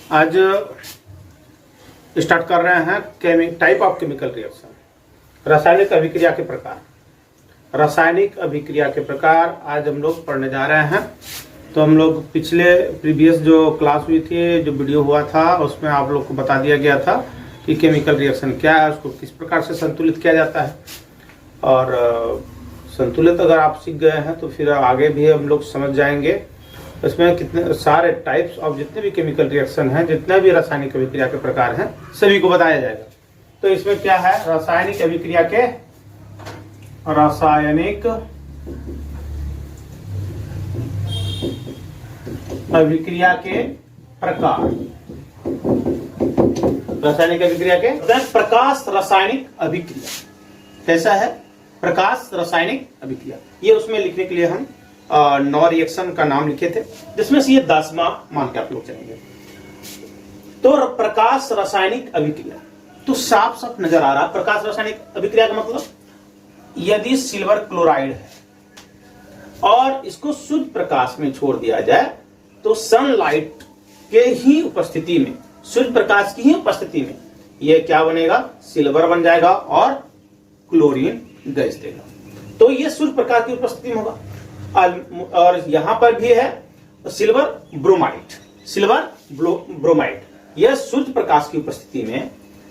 आज स्टार्ट कर रहे हैं टाइप ऑफ केमिकल रिएक्शन, रासायनिक अभिक्रिया के प्रकार। रासायनिक अभिक्रिया के प्रकार आज हम लोग पढ़ने जा रहे हैं। तो हम लोग पिछले प्रीवियस जो क्लास हुई थी, जो वीडियो हुआ था, उसमें आप लोग को बता दिया गया था कि केमिकल रिएक्शन क्या है, उसको किस प्रकार से संतुलित किया जाता है। और संतुलित अगर आप सीख गए हैं तो फिर आगे भी हम लोग समझ जाएंगे। इसमें कितने सारे टाइप्स ऑफ जितने भी केमिकल रिएक्शन हैं, जितने भी रासायनिक अभिक्रिया के प्रकार हैं, सभी को बताया जाएगा। तो इसमें क्या है, रासायनिक अभिक्रिया के रासायनिक अभिक्रिया के प्रकार, रासायनिक अभिक्रिया के प्रकाश रासायनिक अभिक्रिया कैसा है, प्रकाश रासायनिक अभिक्रिया। ये उसमें लिखने के लिए हम 9 रिएक्शन का नाम लिखे थे, जिसमें से ये 10वां मान के आप लोग चलेंगे। तो प्रकाश रासायनिक अभिक्रिया तो साफ साफ नजर आ रहा है। प्रकाश रासायनिक अभिक्रिया का मतलब, यदि सिल्वर क्लोराइड है और इसको शुद्ध प्रकाश में छोड़ दिया जाए तो सनलाइट के ही उपस्थिति में, शुद्ध प्रकाश की ही उपस्थिति में यह क्या बनेगा, सिल्वर बन जाएगा और क्लोरीन गैस देगा। तो यह शुद्ध प्रकाश की उपस्थिति में होगा। और यहां पर भी है सिल्वर ब्रोमाइड, सिल्वर ब्रोमाइड। यह सूर्य प्रकाश की उपस्थिति में,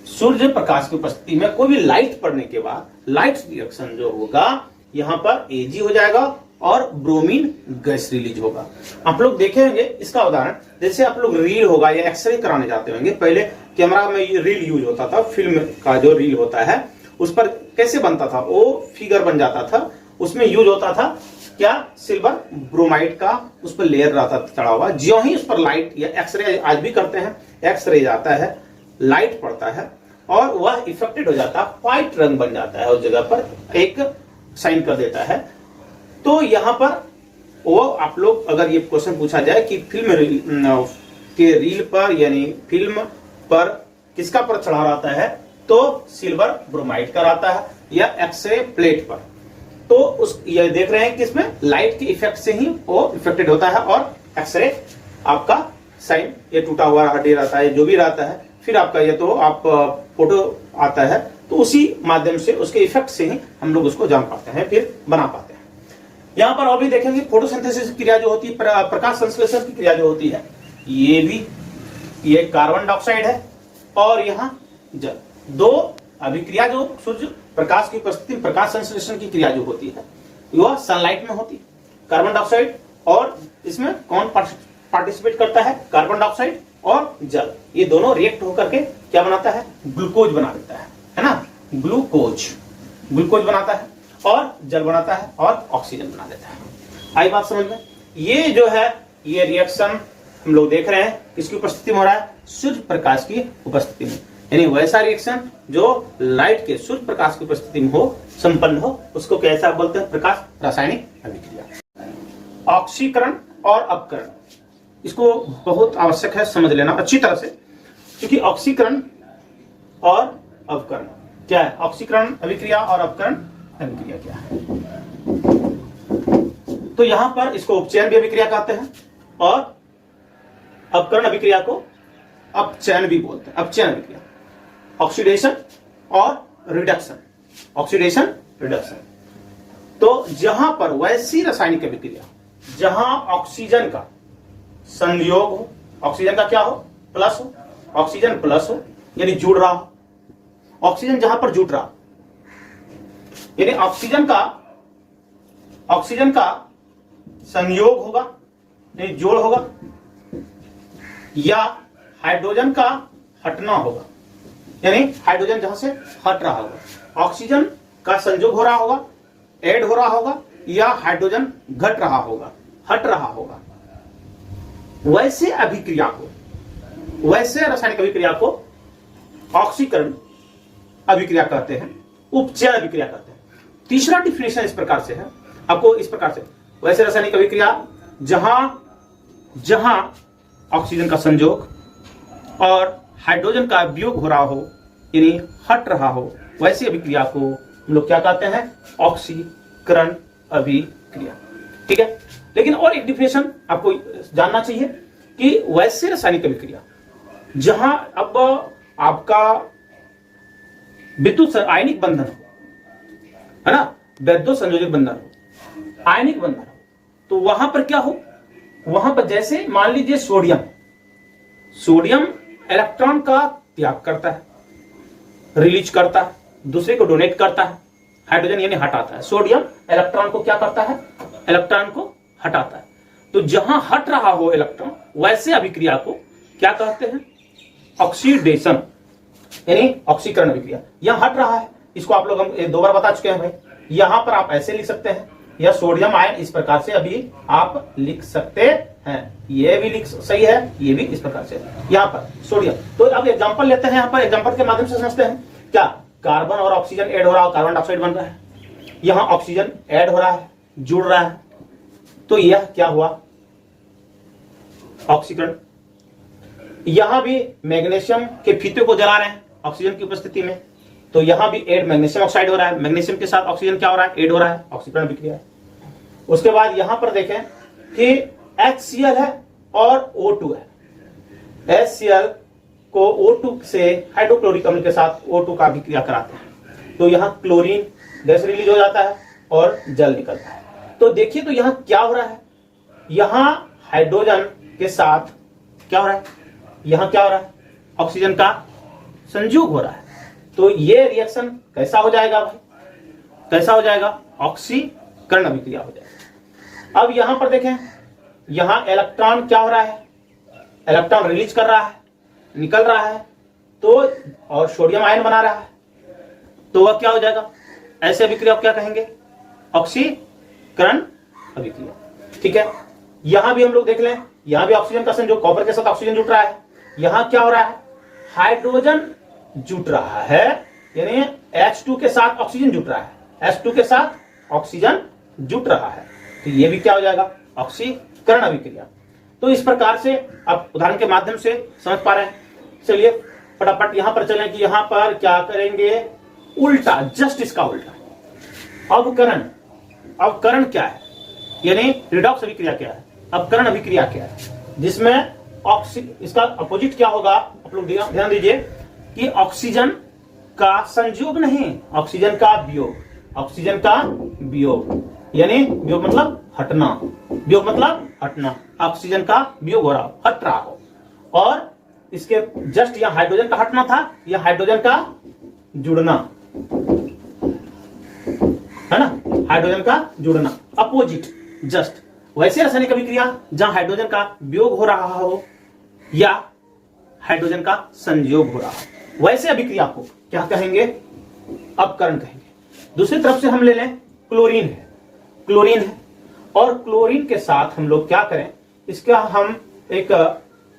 सूर्य प्रकाश की उपस्थिति में कोई भी लाइट पड़ने के बाद लाइट रिएक्शन जो होगा, यहां पर Ag हो जाएगा और ब्रोमीन गैस रिलीज होगा। आप लोग देखेंगे इसका उदाहरण, जैसे आप लोग रील होगा या एक्सरे कराने जाते होंगे। पहले कैमरा में रील यूज होता था, फिल्म का जो रील होता है उस पर कैसे बनता था, वो फिगर बन जाता था। उसमें यूज होता था क्या, सिल्वर ब्रोमाइड का उस पर लेयर रहता चढ़ा हुआ। ज्यों ही उस पर लाइट या एक्सरे, आज भी करते हैं, एक्सरे जाता है, लाइट पड़ता है और वह इफेक्टेड हो जाता है, व्हाइट रंग बन जाता है, उस जगह पर एक साइन कर देता है। तो यहां पर वो आप लोग, अगर ये क्वेश्चन पूछा जाए कि फिल्म के रील पर यानी फिल्म पर किसका पर चढ़ा रहता है, तो सिल्वर ब्रोमाइड का रहता है, या एक्सरे प्लेट पर। तो उस ये देख रहे हैं कि इसमें लाइट के इफेक्ट से ही वो इफेक्टेड होता है और एक्सरे आपका साइन, ये टूटा हुआ हड्डी रहता है, जो भी रहता है, फिर आपका ये तो आप फोटो आता है, तो उसी माध्यम से, उसके इफेक्ट से ही हम लोग उसको जान पाते हैं, फिर बना पाते हैं। यहां पर और भी देखेंगे फोटोसिंथेसिस क्रिया जो होती है, प्रकाश संश्लेषण की क्रिया जो होती है, ये भी, ये कार्बन डाइऑक्साइड है और यहाँ जल। दो अभिक्रिया जो सूर्य प्रकाश की उपस्थिति में प्रकाश संश्लेषण की क्रिया जो होती है, वह सनलाइट में होती है। कार्बन डाइऑक्साइड, और इसमें कौन पार्टिसिपेट करता है, कार्बन डाइऑक्साइड और जल। ये दोनों रिएक्ट होकर के क्या बनाता है, ग्लूकोज बना देता है ना, ग्लूकोज बनाता है और जल बनाता है और ऑक्सीजन बना देता है। आई बात समझ में। ये जो है, ये रिएक्शन हम लोग देख रहे हैं किसकी उपस्थिति में हो रहा है, सूर्य प्रकाश की उपस्थिति में। यानी वैसा रिएक्शन जो लाइट के, सूर्य प्रकाश की उपस्थिति में हो, संपन्न हो, उसको कैसा बोलते हैं, प्रकाश रासायनिक अभिक्रिया। ऑक्सीकरण और अपकरण, इसको बहुत आवश्यक है समझ लेना अच्छी तरह से, क्योंकि ऑक्सीकरण और अपकरण क्या है, ऑक्सीकरण अभिक्रिया और अपकरण अभिक्रिया क्या है। तो यहां पर इसको उपचयन भी अभिक्रिया कहते हैं और अपकरण अभिक्रिया को अपचयन भी बोलते हैं, अपचयन अभिक्रिया। ऑक्सीडेशन और रिडक्शन, ऑक्सीडेशन रिडक्शन। तो जहां पर वैसी रासायनिक अभिक्रिया जहां ऑक्सीजन का संयोग हो, ऑक्सीजन का क्या हो, प्लस हो, ऑक्सीजन प्लस हो, यानी जुड़ रहा हो, ऑक्सीजन जहां पर जुड़ रहा, यानी ऑक्सीजन का संयोग होगा, यानी जोड़ होगा, या हाइड्रोजन का हटना होगा, यानी हाइड्रोजन जहां से हट रहा होगा, ऑक्सीजन का संयोग हो रहा होगा, ऐड हो रहा होगा, या हाइड्रोजन घट रहा होगा, हट रहा होगा। वैसे अभिक्रिया को, वैसे रासायनिक अभिक्रिया को ऑक्सीकरण अभिक्रिया कहते हैं, उपचयन अभिक्रिया कहते हैं। तीसरा डिफिनेशन इस प्रकार से है आपको, इस प्रकार से, वैसे रासायनिक अभिक्रिया जहां ऑक्सीजन का संयोग और हाइड्रोजन का वियोग हो रहा हो, यानी हट रहा हो, वैसी अभिक्रिया को हम लोग क्या कहते हैं, ऑक्सीकरण अभिक्रिया। ठीक है। लेकिन और एक डिफिनेशन आपको जानना चाहिए कि वैसे रासायनिक अभिक्रिया जहां अब आपका विद्युत आयनिक बंधन हो, है ना, विद्युत संयोजक बंधन हो, आयनिक बंधन हो, तो वहां पर क्या हो, वहां पर जैसे मान लीजिए सोडियम इलेक्ट्रॉन का त्याग करता है, रिलीज करता है, दूसरे को डोनेट करता है, हाइड्रोजन यानी हटाता है, सोडियम इलेक्ट्रॉन को क्या करता है, इलेक्ट्रॉन को हटाता है। तो जहां हट रहा हो इलेक्ट्रॉन, वैसे अभिक्रिया को क्या कहते हैं, ऑक्सीडेशन यानी ऑक्सीकरण अभिक्रिया। यहां हट रहा है, इसको आप लोग हम 2 बार बता चुके हैं भाई। यहां पर आप ऐसे लिख सकते हैं, यह सोडियम आयन इस प्रकार से अभी आप लिख सकते हैं, ये भी लिख सही है, ये भी इस प्रकार से यहां पर सोडियम। तो अब एग्जांपल लेते हैं, यहां पर एग्जांपल के माध्यम से समझते हैं। क्या कार्बन और ऑक्सीजन ऐड हो रहा है, कार्बन डाइऑक्साइड बन रहा है, यहां ऑक्सीजन ऐड हो रहा है, जुड़ रहा है, तो यह क्या हुआ, ऑक्सीकरण। यहां भी मैग्नीशियम के फीते को जला रहे हैं ऑक्सीजन की उपस्थिति में, तो यहां भी ऐड मैग्नीशियम ऑक्साइड हो रहा है, मैग्नीशियम के साथ ऑक्सीजन क्या हो रहा है, ऐड हो रहा है, ऑक्सीकरण अभिक्रिया है। उसके बाद यहां पर देखें कि HCl है और O2 है। HCl को O2 से हाइड्रोक्लोरिक अम्ल के साथ O2 का अभिक्रिया कराते हैं, तो यहां क्लोरीन गैस रिलीज हो जाता है और जल निकलता है। तो देखिए, तो यहां क्या हो रहा है, यहां हाइड्रोजन के साथ क्या हो रहा है, यहां क्या हो रहा है, ऑक्सीजन का संयोग हो रहा है। तो ये रिएक्शन कैसा हो जाएगा भाई, कैसा हो जाएगा, ऑक्सीकरण अभिक्रिया हो जाएगा। अब यहां पर देखें, यहां इलेक्ट्रॉन क्या हो रहा है, इलेक्ट्रॉन रिलीज कर रहा है, निकल रहा है, तो और सोडियम आयन बना रहा है, तो वह क्या हो जाएगा, ऐसे अभिक्रिया क्या कहेंगे, ऑक्सीकरण अभिक्रिया। ठीक है, यहां भी हम लोग देख लें, यहां भी ऑक्सीजन का संयोग, कॉपर के साथ ऑक्सीजन जुट रहा है, यहां क्या हो रहा है, हाइड्रोजन जुट रहा है, यानी H2 के साथ ऑक्सीजन जुट रहा है, H2 के साथ ऑक्सीजन जुट रहा है, तो ये भी क्या हो जाएगा, ऑक्सीकरण अभिक्रिया। तो इस प्रकार से आप उदाहरण के माध्यम से समझ पा रहे हैं। चलिए फटाफट यहां पर चलें कि यहां पर क्या करेंगे, उल्टा, जस्ट इसका उल्टा। अवकरण क्या है, यानी रिडॉक्स अभिक्रिया क्या है, अवकरण अभिक्रिया क्या है, जिसमें इसका अपोजिट क्या होगा, आप लोग ध्यान दीजिए कि ऑक्सीजन का संयोग नहीं, ऑक्सीजन का वियोग, ऑक्सीजन का वियोग, यानी वियोग मतलब हटना, वियोग मतलब हटना, ऑक्सीजन का वियोग हो रहा हो, हट रहा हो, और इसके जस्ट यहां हाइड्रोजन का हटना था, यह हाइड्रोजन का जुड़ना है ना, हाइड्रोजन का जुड़ना, अपोजिट, जस्ट। वैसे रासायनिक अभिक्रिया जहां हाइड्रोजन का वियोग हो रहा हो या हाइड्रोजन का संयोग हो रहा हो, वैसे अभिक्रिया को क्या कहेंगे, अपकरण कहेंगे। दूसरी तरफ से हम ले लें, क्लोरीन है, क्लोरीन है, और क्लोरीन के साथ हम लोग क्या करें, इसका हम एक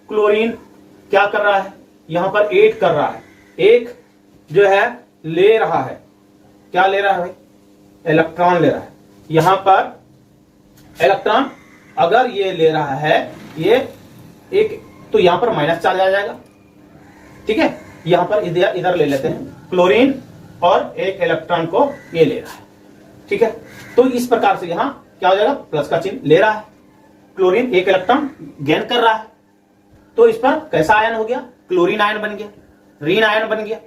क्लोरीन क्या कर रहा है, यहां पर ऐड कर रहा है, एक जो है ले रहा है, क्या ले रहा है भाई, इलेक्ट्रॉन ले रहा है। यहां पर इलेक्ट्रॉन अगर ये ले रहा है, ये एक, तो यहां पर माइनस चार्ज आ जाएगा, ठीक है, यहां पर इधर ले लेते हैं क्लोरीन, और एक इलेक्ट्रॉन को ये ले रहा है, ठीक है। तो इस प्रकार से यहां क्या हो जाएगा, प्लस का चिन्ह ले रहा है, क्लोरीन एक इलेक्ट्रॉन गेन कर रहा है, तो इस पर कैसा आयन हो गया, क्लोरीन आयन बन गया, ऋण आयन बन गया।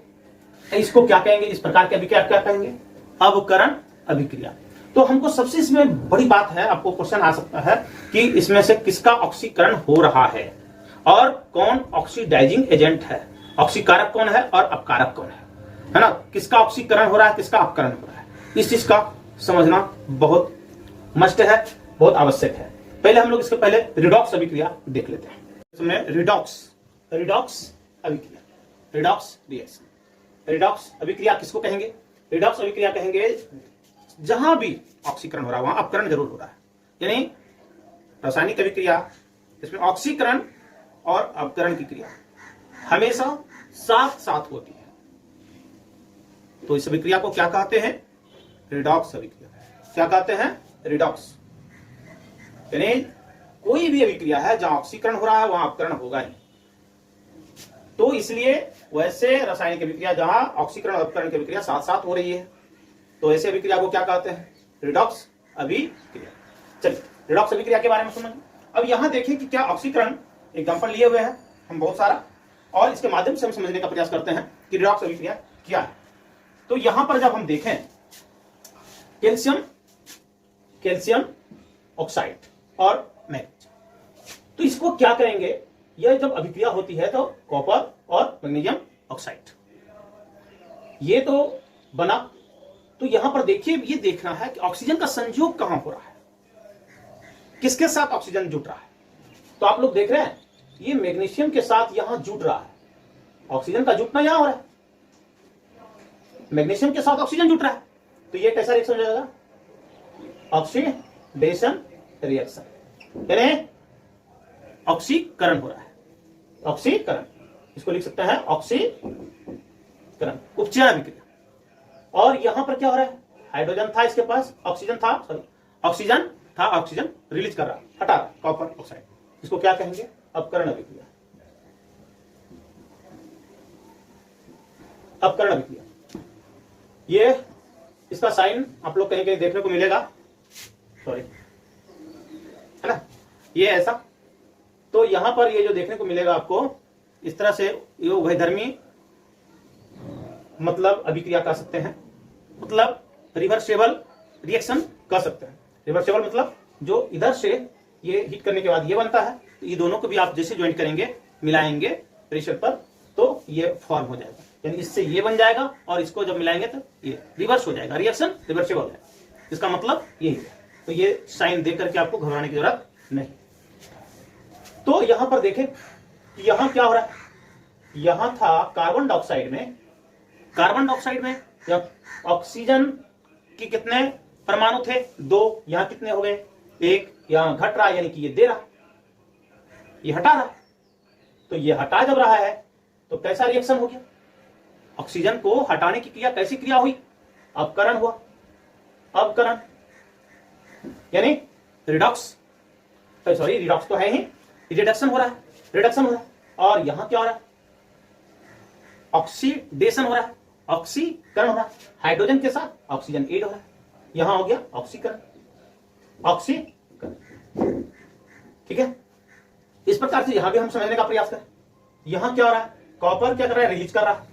इसको क्या कहेंगे, इस प्रकार की अभिक्रिया क्या कहेंगे, अवकरण अभिक्रिया। तो हमको सबसे इसमें बड़ी बात है, आपको क्वेश्चन आ सकता है कि इसमें से किसका ऑक्सीकरण हो रहा है और कौन ऑक्सीडाइजिंग एजेंट है, ऑक्सीकारक कौन है और अपकारक कौन है ना, किसका ऑक्सीकरण हो रहा है, किसका अपकरण हो रहा है, इस चीज का समझना बहुत मस्ट है, बहुत आवश्यक है। पहले हम लोग इसके पहले रिडॉक्स अभिक्रिया देख लेते हैं। इसमें रिडॉक्स अभिक्रिया, रिडॉक्स रिएक्शन, रिडॉक्स अभिक्रिया किसको कहेंगे, रिडॉक्स अभिक्रिया कहेंगे जहां भी ऑक्सीकरण हो रहा है वहां अपकरण जरूर हो रहा है, यानी रासायनिक अभिक्रिया इसमें ऑक्सीकरण और अपकरण की क्रिया हमेशा साथ साथ होती है, तो इस अभिक्रिया को क्या कहते हैं, रिडॉक्स अभिक्रिया। क्या कहते हैं, रिडॉक्स, यानी कोई भी अभिक्रिया है जहां ऑक्सीकरण हो रहा है वहां अपकरण होगा ही। तो इसलिए वैसे रासायनिक अभिक्रिया जहां ऑक्सीकरण और अपकरण की अभिक्रिया साथ साथ हो रही है, तो ऐसे अभिक्रिया को क्या कहते हैं, रिडॉक्स अभिक्रिया। चलिए रिडॉक्स अभिक्रिया के बारे में सुनेंगे। अब यहां देखें कि क्या ऑक्सीकरण एग्जांपल लिए हुए हैं हम बहुत सारा, और इसके माध्यम से हम समझने का प्रयास करते हैं कि रिडॉक्स अभिक्रिया क्या है। तो यहां पर जब हम देखें कैल्शियम ऑक्साइड और मैग्नीशियम, तो इसको क्या करेंगे, यह जब अभिक्रिया होती है तो कॉपर और मैग्नीशियम ऑक्साइड ये तो बना। तो यहां पर देखिए, ये देखना है कि ऑक्सीजन का संयोग कहां हो रहा है, किसके साथ ऑक्सीजन जुट रहा है। तो आप लोग देख रहे हैं ये मैग्नीशियम के साथ यहां जुट रहा है, ऑक्सीजन का जुटना यहां हो रहा है, मैग्नीशियम के साथ ऑक्सीजन जुट रहा है। तो ये कैसा रिएक्शन हो जाएगा, ऑक्सीडेशन रिएक्शन, यानी ऑक्सीकरण हो रहा है, ऑक्सीकरण, इसको लिख सकते हैं ऑक्सीकरण, उपचयन अभिक्रिया। और यहां पर क्या हो रहा है, हाइड्रोजन था इसके पास, ऑक्सीजन था, ऑक्सीजन था, ऑक्सीजन रिलीज कर रहा, हटा रहा, कॉपर ऑक्साइड, इसको क्या कहेंगे, अपकरण अभिक्रिया, अपकरण अभिक्रिया। ये इसका साइन आप लोग कहीं कहीं देखने को मिलेगा, सॉरी, है ना, ये ऐसा। तो यहां पर ये जो देखने को मिलेगा आपको इस तरह से, ये उभयधर्मी मतलब अभिक्रिया कह सकते हैं, मतलब रिवर्सेबल रिएक्शन कह सकते हैं। रिवर्सेबल मतलब जो इधर से ये हिट करने के बाद ये बनता है, तो ये दोनों को भी आप जैसे ज्वाइंट करेंगे, मिलाएंगे प्रेशर पर, तो ये फॉर्म हो जाएगा, यानी इससे ये बन जाएगा और इसको जब मिलाएंगे तो ये रिवर्स हो जाएगा, रिएक्शन रिवर्सेबल है, इसका मतलब यही है। तो ये साइन देख करके आपको घबराने की जरूरत नहीं। तो यहां पर देखें कि यहां क्या हो रहा है, यहां था कार्बन डाइऑक्साइड में, कार्बन डाइऑक्साइड में ऑक्सीजन की कितने परमाणु थे, 2, यहां कितने हो गए, 1, यहां घट रहा, यानी कि ये दे रहा, ये हटा रहा। तो ये हटा जब रहा है तो कैसा रिएक्शन हो गया, ऑक्सीजन को हटाने की क्रिया कैसी क्रिया हुई, अपकरण हुआ, अपकरण यानी रिडॉक्स, सॉरी रिडॉक्स तो है ही, रिडक्शन हो रहा है, रिडक्शन हो रहा है। और यहां क्या हो रहा है, ऑक्सीडेशन हो रहा है, ऑक्सीकरण हो रहा है, हाइड्रोजन के साथ ऑक्सीजन ऐड हो रहा है, यहां हो गया ऑक्सीकरण, ऑक्सीकरण, ठीक है। इस प्रकार से यहां भी हम समझने का प्रयास करें, यहां क्या हो रहा है, कॉपर क्या कर रहा है, रिलीज कर रहा है,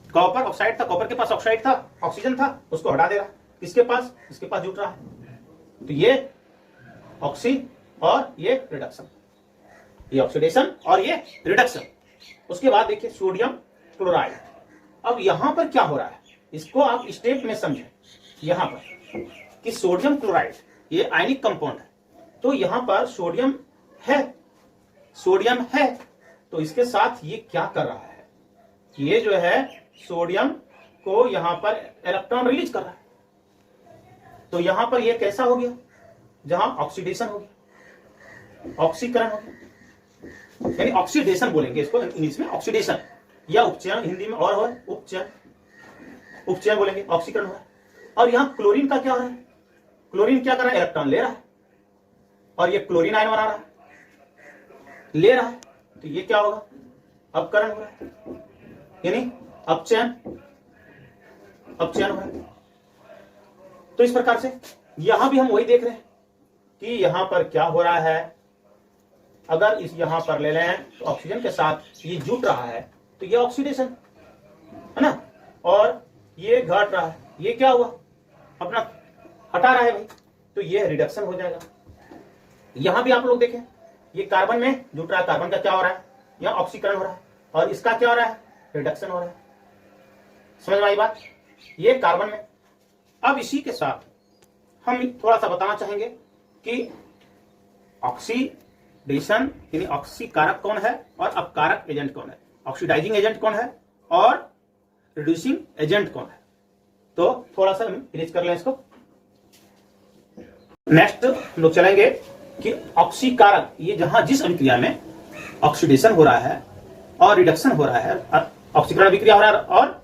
कॉपर ऑक्साइड था, कॉपर के पास ऑक्साइड था, ऑक्सीजन था, उसको हटा दे रहा है, किसके पास, इसके पास जुट रहा है। तो ये ऑक्सी और ये रिडक्शन, ये ऑक्सीडेशन और ये रिडक्शन। उसके बाद देखिए सोडियम क्लोराइड। अब यहां पर क्या हो रहा है, इसको आप स्टेप में समझें, यहां पर कि सोडियम क्लोराइड ये आयनिक कंपाउंड है, तो यहां पर सोडियम है, सोडियम है, तो इसके साथ ये क्या कर रहा है, ये जो है सोडियम को यहां पर इलेक्ट्रॉन रिलीज कर रहा है। तो यहां पर ये कैसा हो गया, जहां ऑक्सीडेशन हो गया, ऑक्सीकरण हो गया, यानी ऑक्सीडेशन बोलेंगे इसको इंग्लिश में, ऑक्सीडेशन या उपचयन हिंदी में और हो, उपचयन, उपचयन बोलेंगे, ऑक्सीकरण हो रहा है। और यहां क्लोरीन का क्या हो रहा है, क्लोरीन क्या कर रहा है, इलेक्ट्रॉन ले रहा है, और ये क्लोरीन आयन बना रहा है, ले रहा है, तो ये क्या होगा, अपकरण हो रहा है, यानी अपचयन, अपचयन हो रहा है। तो इस प्रकार से यहां भी हम वही देख रहे हैं कि यहां पर क्या हो रहा है, अगर इस यहां पर ले लें तो ऑक्सीजन के साथ ये जुट रहा है, तो ये ऑक्सीडेशन है ना, और ये घट रहा है, ये क्या हुआ, अपना हटा रहा है भाई, तो ये रिडक्शन हो जाएगा। यहां भी आप लोग देखें, ये कार्बन में जुट रहा है, कार्बन का क्या हो रहा है, यहां ऑक्सीकरण हो रहा है, और इसका क्या हो रहा है, रिडक्शन हो रहा है। समझ में आई बात, ये कार्बन में। अब इसी के साथ हम थोड़ा सा बताना चाहेंगे कि ऑक्सीडेशन यानी ऑक्सीकारक कौन है और अपकारक एजेंट कौन है, ऑक्सीडाइजिंग एजेंट कौन है और रिड्यूसिंग एजेंट कौन है। तो थोड़ा सा हम फिनिश कर लें इसको। नेक्स्ट हम लोग चलेंगे कि ऑक्सीकारक, ये जहां जिस अभिक्रिया में ऑक्सीडेशन हो रहा है और रिडक्शन हो रहा है, ऑक्सीकरण अभिक्रिया हो रहा है और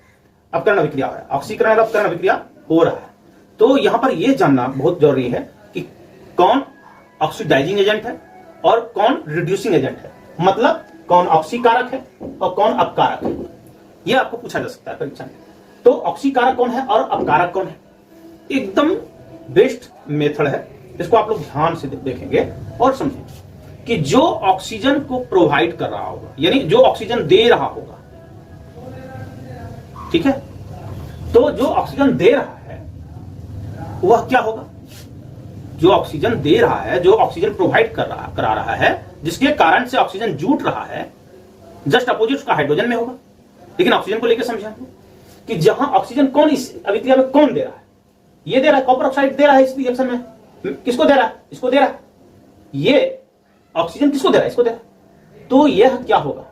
अपकरण अभिक्रिया हो रहा है, ऑक्सीकरण और अपकरण अभिक्रिया हो रहा है, तो यहां पर यह जानना बहुत जरूरी है कि कौन ऑक्सीडाइजिंग एजेंट है और कौन रिड्यूसिंग एजेंट है, मतलब कौन ऑक्सीकारक है और कौन अपकारक है। यह आपको पूछा जा सकता है परीक्षा में। तो ऑक्सीकारक कौन है और अपकारक कौन है, एकदम बेस्ट मेथड है, इसको आप लोग ध्यान से देखेंगे और समझेंगे। कि जो ऑक्सीजन को प्रोवाइड कर रहा होगा, यानी जो ऑक्सीजन दे रहा होगा, ठीक है, तो जो ऑक्सीजन दे रहा है वह क्या होगा, जो ऑक्सीजन दे रहा है, जो ऑक्सीजन प्रोवाइड करा रहा है, जिसके कारण से ऑक्सीजन जुट रहा है, जस्ट अपोजिट उसका हाइड्रोजन में होगा। लेकिन ऑक्सीजन को लेकर समझे हमको कि जहां ऑक्सीजन कौन इस अभिक्रिया में कौन दे रहा है, ये दे रहा है, कॉपर ऑक्साइड दे रहा है इस रिएक्शन में, किसको दे रहा है, इसको दे रहा है, ये ऑक्सीजन किसको दे रहा है, इसको दे रहा है, तो यह क्या होगा,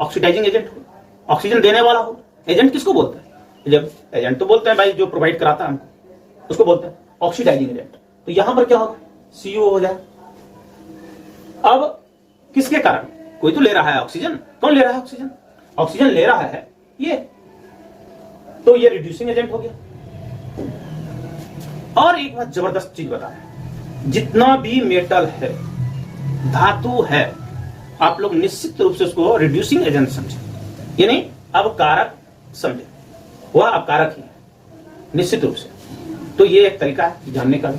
ऑक्सीडाइजिंग एजेंट होगा, ऑक्सीजन देने वाला होगा। एजेंट किसको बोलते हैं, जब एजेंट तो बोलते हैं भाई जो प्रोवाइड कराता है हमको, उसको बोलते हैं ऑक्सीडाइजिंग एजेंट। तो यहां पर क्या होगा, CO हो जाए। अब किसके कारण, कोई तो ले रहा है ऑक्सीजन, कौन ले रहा है ऑक्सीजन, ऑक्सीजन ले रहा है ये, तो ये रिड्यूसिंग एजेंट हो गया। और एक बात जबरदस्त चीज बता है, जितना भी मेटल है, धातु है, आप लोग निश्चित रूप से उसको रिड्यूसिंग एजेंट समझे, यानी अपकारक समझे, वह अपकारक ही है निश्चित रूप से। तो ये एक तरीका है जानने का।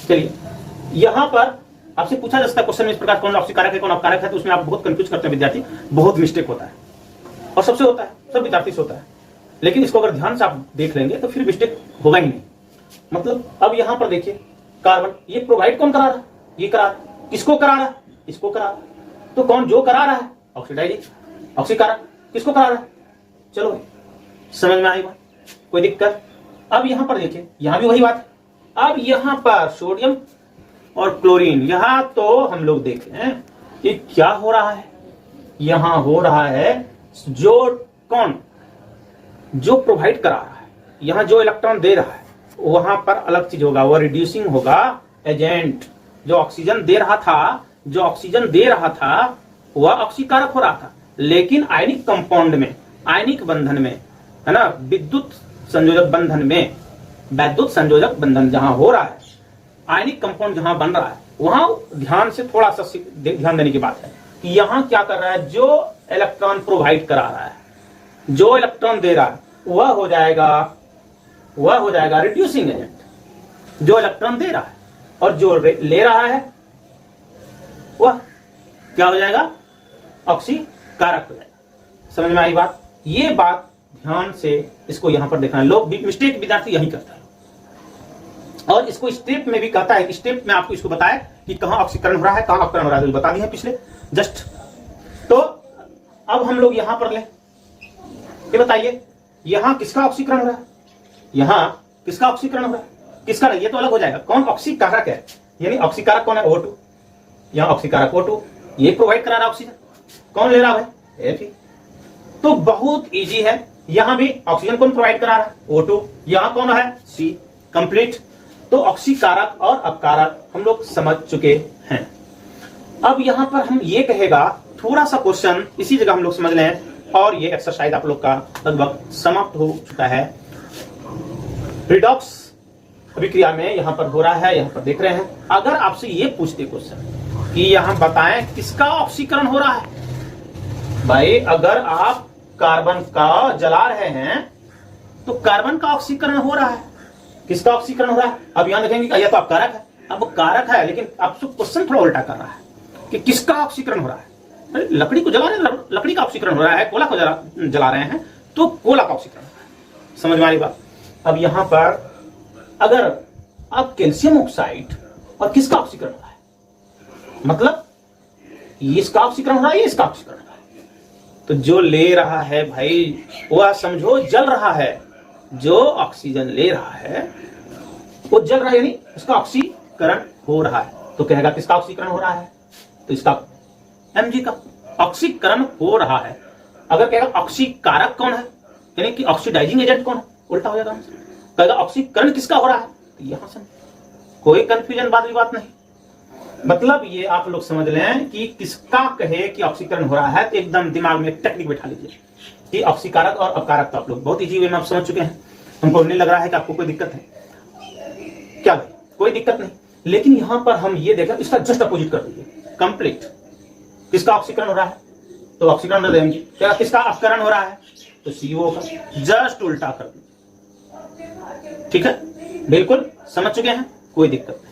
चलिए, यहां पर आपसे पूछा जा सकता है क्वेश्चन में इस प्रकार, कौन ऑक्सीकारक है कौन अपकारक है, तो उसमें आप बहुत कंफ्यूज करते हैं विद्यार्थी, बहुत मिस्टेक होता है, और सबसे होता है, सब विद्यार्थी से होता है। लेकिन इसको अगर ध्यान से आप देख लेंगे तो फिर मिस्टेक होगा ही नहीं। मतलब अब यहां पर देखिए, कार्बन ये प्रोवाइड कौन करा रहा है, ये करा रहा है, किसको करा रहा है, इसको करा रहा है। तो कौन जो करा रहा है, ऑक्सीडाइजिंग, ऑक्सीकारक, किसको करा रहा है। चलो समझ में आई बात, कोई दिक्कत। अब यहां पर देखिए, यहां भी वही बात है। अब यहां पर सोडियम और क्लोरीन, यहां तो हम लोग देख रहे हैं कि क्या हो रहा है, यहां हो रहा है जो कौन, जो प्रोवाइड करा रहा है, यहां जो इलेक्ट्रॉन दे रहा है, वहां पर अलग चीज होगा, वो रिड्यूसिंग होगा एजेंट। जो ऑक्सीजन दे रहा था, जो ऑक्सीजन दे रहा था वह ऑक्सीकारक हो रहा था, लेकिन आयनिक कंपाउंड में, आयनिक बंधन में, है ना, विद्युत संयोजक बंधन में, वैद्युत संयोजक बंधन जहां हो रहा है, आयनिक कंपाउंड जहां बन रहा है, वहां ध्यान से थोड़ा सा ध्यान देने की बात है कि यहां क्या कर रहा है, जो इलेक्ट्रॉन प्रोवाइड करा रहा है, जो इलेक्ट्रॉन दे रहा है, वह हो जाएगा रिड्यूसिंग एजेंट, जो इलेक्ट्रॉन दे रहा है, और जो ले रहा है वह क्या हो जाएगा, ऑक्सीकारक हो जाएगा। समझ में आई बात। ये बात ध्यान से इसको यहां पर देखना है, लोग मिस्टेक विद्यार्थी यही करता है, और इसको स्टेप में भी कहता है कि स्टेप में आपको इसको बताया कि कहां ऑक्सीकरण हो रहा है, कहां अपकरण हो रहा है, तो बता दिया पिछले जस्ट। तो अब हम लोग यहां पर ले, ये बताइए यहां किसका ऑक्सीकरण हो रहा है, यहां किसका ऑक्सीकरण हो रहा है, किसका नहीं, ये तो अलग हो जाएगा। कौन ऑक्सीकारक है, यानी ऑक्सीकारक कौन है, O2, यहां ऑक्सीकारक O2, ये प्रोवाइड करा रहा ऑक्सीजन, कौन ले रहा है, Fe। तो बहुत इजी है, यहां भी ऑक्सीजन कौन प्रोवाइड करा रहा है, O2, यहां कौन है, C, कंप्लीट। तो ऑक्सीकारक और अपकारक हम लोग समझ चुके हैं। अब यहां पर हम ये कहेगा, थोड़ा सा क्वेश्चन इसी जगह हम लोग समझ लें, और ये एक्सरसाइज आप लोग का लगभग समाप्त हो चुका है। रिडॉक्स अभिक्रिया में यहां पर हो रहा है, यहां पर देख रहे हैं। अगर आपसे ये पूछते क्वेश्चन कि यहां बताएं किसका ऑक्सीकरण हो रहा है, भाई अगर आप कार्बन का जला रहे हैं तो कार्बन का ऑक्सीकरण हो रहा है, किसका ऑक्सीकरण हो रहा है। अब यहां देखेंगे कि यह तो कारक है, अब कारक है, लेकिन आपसे क्वेश्चन थोड़ा उल्टा कर रहा है कि किसका ऑक्सीकरण हो रहा है। लकड़ी को जला रहे हैं, लकड़ी का ऑक्सीकरण हो रहा है, कोला को जला रहे हैं तो कोला का ऑक्सीकरण हो रहा है। समझ में आ रही बात। अब यहां पर अगर आप कैल्शियम ऑक्साइड, और किसका ऑक्सीकरण हो रहा है, मतलब इसका ऑक्सीकरण हो रहा है, ये इसका ऑक्सीकरण हो रहा है, तो जो ले रहा है भाई वह समझो जल रहा है, जो ऑक्सीजन ले रहा है वो जल रहा है, यानी उसका ऑक्सीकरण हो रहा है। तो कहेगा किसका ऑक्सीकरण हो रहा है, तो इसका Mg का ऑक्सीकरण हो रहा है। अगर कहेगा ऑक्सीकारक कौन है, यानी कि ऑक्सीडाइजिंग एजेंट कौन है, उल्टा हो जाएगा आंसर। कहेगा ऑक्सीकरण किसका हो रहा है, तो यहां से कोई कंफ्यूजन वाली बात नहीं। मतलब ये आप लोग समझ लें कि किसका कहे कि ऑक्सीकरण हो रहा है, तो एकदम दिमाग में टेक्निक बैठा लीजिए कि ऑक्सीकारक और अपकारक तो आप लोग बहुत इजी वे में आप समझ चुके हैं। हमको नहीं लग रहा है कि आपको कोई दिक्कत है क्या भाई, कोई दिक्कत नहीं। लेकिन यहां पर हम ये देखें, इसका जस्ट अपोजिट कर दीजिए, कंप्लीट। किसका ऑक्सीकरण हो रहा है, तो ऑक्सीकरण न देंगे। क्या किसका अपकरण हो रहा है, तो CO का, जस्ट उल्टा कर दीजिए। ठीक है, बिल्कुल समझ चुके हैं, कोई दिक्कत नहीं।